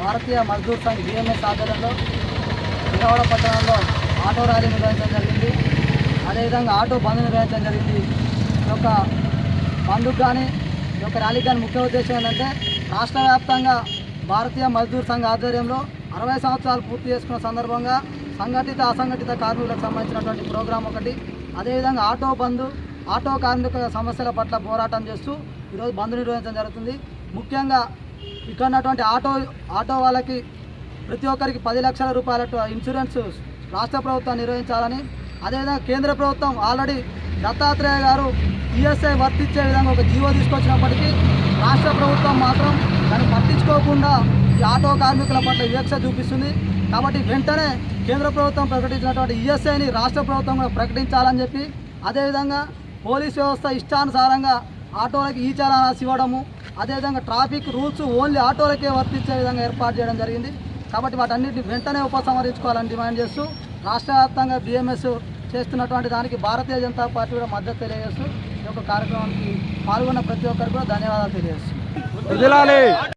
భారతీయ Mazdoor Sangh BMS ఆధ్వర్యంలో విజయవాడ పట్టణంలో auto rally నిర్వహించడం జరిగింది. అదేవిధంగా ఆటో బంద్ నిర్వహించడం జరిగింది. ఈ యొక్క బంద్కు కానీ ఈ యొక్క ర్యాలీకి కానీ ముఖ్య ఉద్దేశం ఏంటంటే రాష్ట్ర వ్యాప్తంగా భారతీయ మజ్దూర్ సంఘ్ ఆధ్వర్యంలో 60 సంవత్సరాలు పూర్తి చేసుకున్న సందర్భంగా సంఘటిత అసంఘటిత కార్మికులకు సంబంధించినటువంటి ప్రోగ్రాం ఒకటి, అదేవిధంగా ఆటో బంద్ ఆటో కార్మికుల సమస్యల పట్ల పోరాటం చేస్తూ ఈరోజు బంద్ నిర్వహించడం జరుగుతుంది. ముఖ్యంగా ఇక్కడ ఉన్నటువంటి ఆటో వాళ్ళకి ప్రతి ఒక్కరికి 10 లక్షల రూపాయల ఇన్సూరెన్స్ రాష్ట్ర ప్రభుత్వం నిర్వహించాలని, అదేవిధంగా కేంద్ర ప్రభుత్వం ఆల్రెడీ దత్తాత్రేయ గారు ఈఎస్ఐ వర్తించే విధంగా ఒక జీవో తీసుకొచ్చినప్పటికీ రాష్ట్ర ప్రభుత్వం మాత్రం దాన్ని పట్టించుకోకుండా ఈ ఆటో కార్మికుల పట్ల వివక్ష చూపిస్తుంది. కాబట్టి వెంటనే కేంద్ర ప్రభుత్వం ప్రకటించినటువంటి ఈఎస్ఐని రాష్ట్ర ప్రభుత్వం కూడా ప్రకటించాలని చెప్పి, అదేవిధంగా పోలీస్ వ్యవస్థ ఇష్టానుసారంగా ఆటోలకి ఈ చలానాస్ ఇవ్వడము, అదేవిధంగా ట్రాఫిక్ రూల్స్ ఓన్లీ ఆటోలకే వర్తించే విధంగా ఏర్పాటు చేయడం జరిగింది. కాబట్టి వాటన్నిటిని వెంటనే ఉపసంహరించుకోవాలని డిమాండ్ చేస్తూ రాష్ట్ర వ్యాప్తంగా బిఎంఎస్ చేస్తున్నటువంటి దానికి భారతీయ జనతా పార్టీ కూడా మద్దతు తెలియజేస్తూ ఈ యొక్క కార్యక్రమానికి పాల్గొన్న ప్రతి ఒక్కరికి కూడా ధన్యవాదాలు తెలియజేస్తుంది.